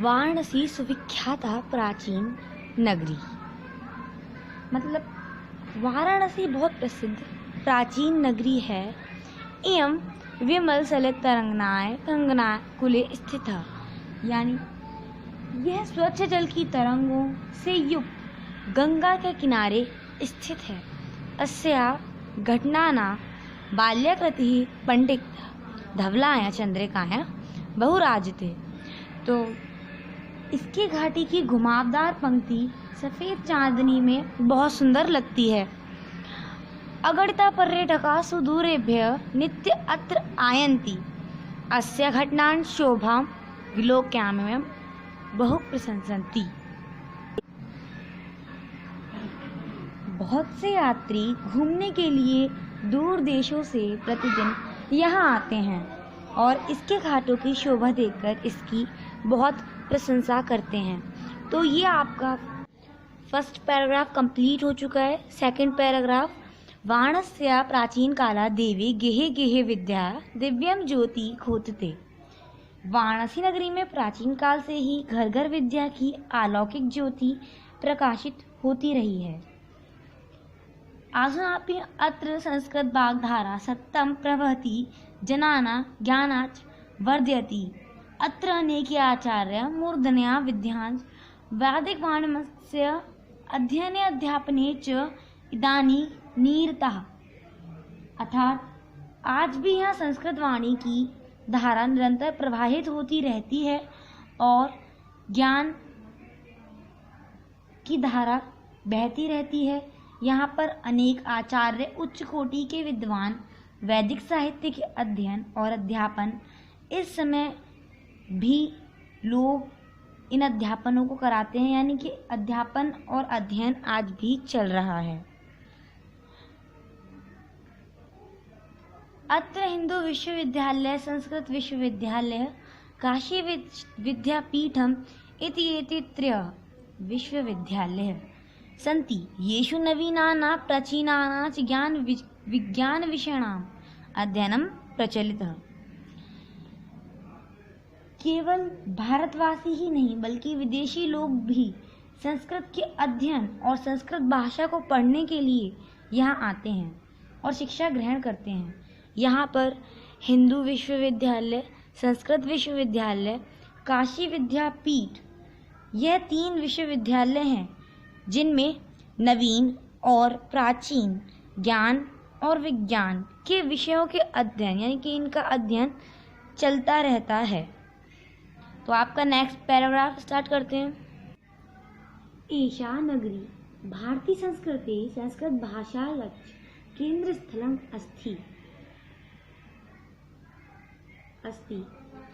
वाराणसी सुविख्याता प्राचीन नगरी, मतलब वाराणसी बहुत प्रसिद्ध प्राचीन नगरी है। एवं विमल सलिल तरंगनाय कुले स्थित है, यानी यह स्वच्छ जल की तरंगों से युक्त गंगा के किनारे स्थित है। अस्या घटनाना बाल्याकृति पंडित धवलाया चंद्रिकाया बहुराजते। तो इसकी घाटी की घुमावदार पंक्ति सफेद चांदनी में बहुत सुंदर लगती है। अगणिता पर्यटका सुदूरेभ्य नित्य अत्र आयन्ति। अस्य घटनां शोभां विलोक्याम्यहं बहु प्रशंसन्ति। बहुत से यात्री घूमने के लिए दूर देशों से प्रतिदिन यहाँ आते हैं और इसके घाटों की शोभा देखकर इसकी बहुत प्रशंसा करते हैं। तो ये आपका फर्स्ट पैराग्राफ कंप्लीट हो चुका है। सेकंड पैराग्राफ, वाराणस्या प्राचीन काला देवी गेहे गेहे विद्या दिव्यम ज्योति खोतते। वाराणसी नगरी में प्राचीन काल से ही घर घर विद्या की अलौकिक ज्योति प्रकाशित होती रही है। अधुनापि अत्र संस्कृत वाग्धारा सततं प्रवहति, जनानां ज्ञानाच्च वर्धयति। अत्र अनेके आचार्य मूर्धन्या विद्यान् वैदिक वाङ्मयस्य अध्ययने अध्यापने च इदानीं निरताः। अर्थात आज भी यहाँ संस्कृत वाणी की धारा निरंतर प्रवाहित होती रहती है और ज्ञान की धारा बहती रहती है। यहाँ पर अनेक आचार्य उच्च कोटि के विद्वान वैदिक साहित्य के अध्ययन और अध्यापन इस समय भी लोग इन अध्यापनों को कराते हैं, यानी कि अध्यापन और अध्ययन आज भी चल रहा है। अत्र हिंदू विश्वविद्यालय, संस्कृत विश्वविद्यालय, काशी विद्यापीठम इति एते त्रयः विश्वविद्यालयाः सन्ति, येषु नवीनानां प्राचीनानां च विज्ञानविषयाणाम् अध्ययनं प्रचलितः। केवल भारतवासी ही नहीं बल्कि विदेशी लोग भी संस्कृत के अध्ययन और संस्कृत भाषा को पढ़ने के लिए यहाँ आते हैं और शिक्षा ग्रहण करते हैं। यहाँ पर हिंदू विश्वविद्यालय, संस्कृत विश्वविद्यालय, काशी विद्यापीठ, यह 3 विश्वविद्यालय हैं जिनमें नवीन और प्राचीन ज्ञान और विज्ञान के विषयों के अध्ययन, यानी कि इनका अध्ययन चलता रहता है। तो आपका नेक्स्ट पैराग्राफ स्टार्ट करते हैं। एषा नगरी भारतीय संस्कृते संस्कृत भाषायाः केंद्र स्थलम् अस्ति।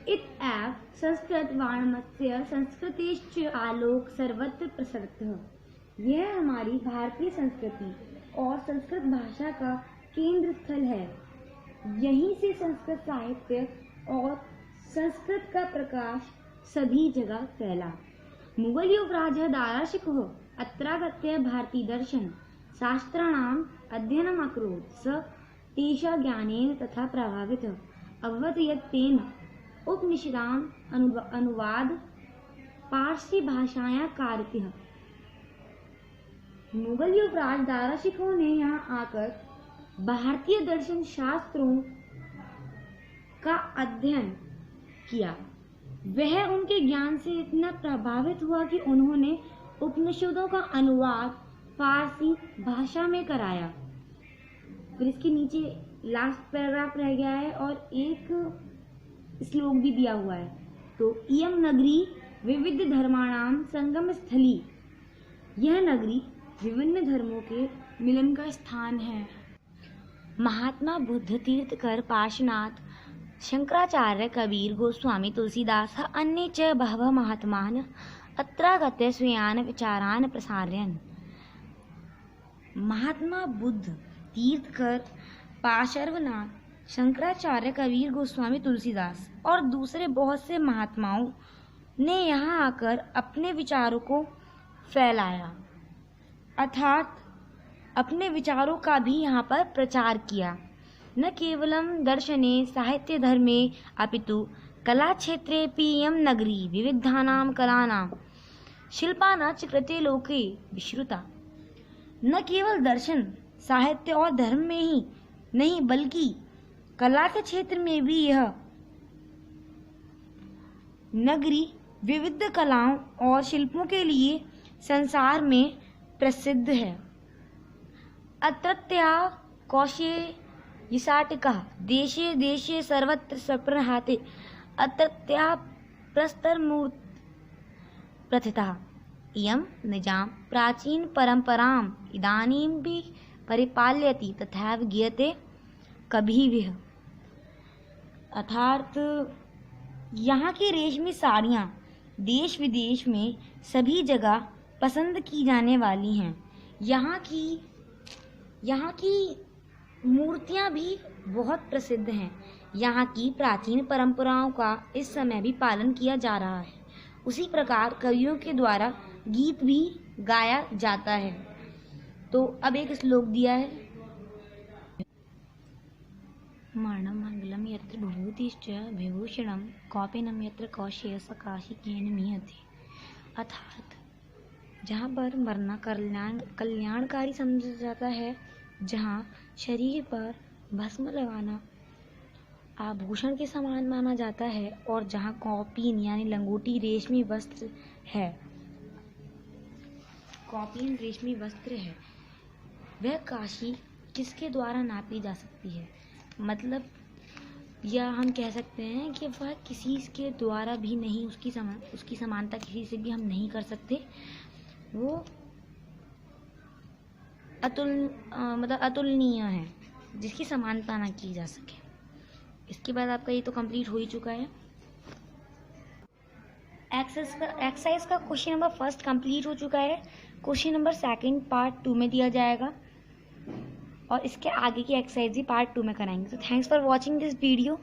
इत्येव संस्कृत वाङ्मयस्य संस्कृतेश्च आलोक सर्वत्र प्रसरतः। यह हमारी भारतीय संस्कृति और संस्कृत भाषा का केंद्र स्थल है। यहीं से संस्कृत साहित्य और संस्कृत का प्रकाश सभी जगह फैला। मुगल युवराज दाराशिकोः अत्रागत्य भारतीय दर्शन शास्त्राणाम् अध्ययनम् अकरोत्। स तेषां ज्ञानेन तथा प्रभावितः अभवत् यत् तेन उपनिषदाम् अनुवाद पारसी भाषायां कारितः। मुगल युवराज दाराशिकों ने यहाँ आकर भारतीय दर्शन शास्त्रों का अध्ययन किया। वह उनके ज्ञान से इतना प्रभावित हुआ कि उन्होंने उपनिषदों का अनुवाद फारसी भाषा में कराया। फिर इसके नीचे लास्ट पैराग्राफ रह गया है और एक श्लोक भी दिया हुआ है। तो इयं नगरी विविध धर्माणाम संगम स्थली। यह नगरी विभिन्न धर्मों के मिलन का स्थान है। महात्मा बुद्ध, तीर्थकर, पार्श्वनाथ, शंकराचार्य, कबीर, गोस्वामी, तुलसीदास अन्ये च बहवः महात्मानः अत्रागत्य स्वीयान् विचारान् प्रसारयन्। महात्मा बुद्ध, तीर्थकर, पार्श्वनाथ, शंकराचार्य, कबीर, गोस्वामी, तुलसीदास और दूसरे बहुत से महात्माओं ने यहाँ आकर अपने विचारों को फैलाया, अर्थात अपने विचारों का भी यहाँ पर प्रचार किया। न केवलम दर्शने साहित्य धर्मे अपितु कलाक्षेत्रेऽपि इयं नगरी विविधानां कलानां शिल्पानां च कृते लोके विश्रुता। न केवल दर्शन, साहित्य और धर्म में ही नहीं बल्कि कला के क्षेत्र में भी यह नगरी विविध कलाओं और शिल्पों के लिए संसार में प्रसिद्ध है। अत्रत्याः कौशेयिशाटिकाः देशे देशे सर्वत्र सप्रहाते अत्रत्याः प्रस्तरमूर्तयः प्रथिताः। इयं निजां प्राचीन परंपराम् इदानीमपि परिपालयति तथैव गीयते कभिः। अर्थात यहाँ की रेशमी साड़ियाँ देश विदेश में सभी जगह पसंद की जाने वाली हैं। यहाँ की मूर्तियाँ भी बहुत प्रसिद्ध हैं। यहाँ की प्राचीन परंपराओं का इस समय भी पालन किया जा रहा है। उसी प्रकार कवियों के द्वारा गीत भी गाया जाता है। तो अब एक श्लोक दिया है, मरणं मंगलम यत्र विभूतिश्च विभूषणं कौपीनं यत्र कौशेयस्य काशिकेन मीयते। अर्थात जहाँ पर मरना कल्याणकारी समझा जाता है, जहाँ शरीर पर भस्म लगाना आभूषण के समान माना जाता है, और जहाँ कौपीन यानी लंगोटी रेशमी वस्त्र है, कौपीन रेशमी वस्त्र है, वह काशी किसके द्वारा नापी जा सकती है। मतलब या हम कह सकते हैं कि वह किसी के द्वारा भी नहीं, उसकी समानता किसी से भी हम नहीं कर सकते। वो अतुलनीय है, जिसकी समानता ना की जा सके। इसके बाद आपका ये तो कंप्लीट हो ही चुका है। एक्सरसाइज का क्वेश्चन नंबर फर्स्ट कंप्लीट हो चुका है। क्वेश्चन नंबर सेकंड पार्ट 2 में दिया जाएगा, और इसके आगे की एक्सरसाइज भी पार्ट 2 में कराएंगे। तो thanks for watching this video.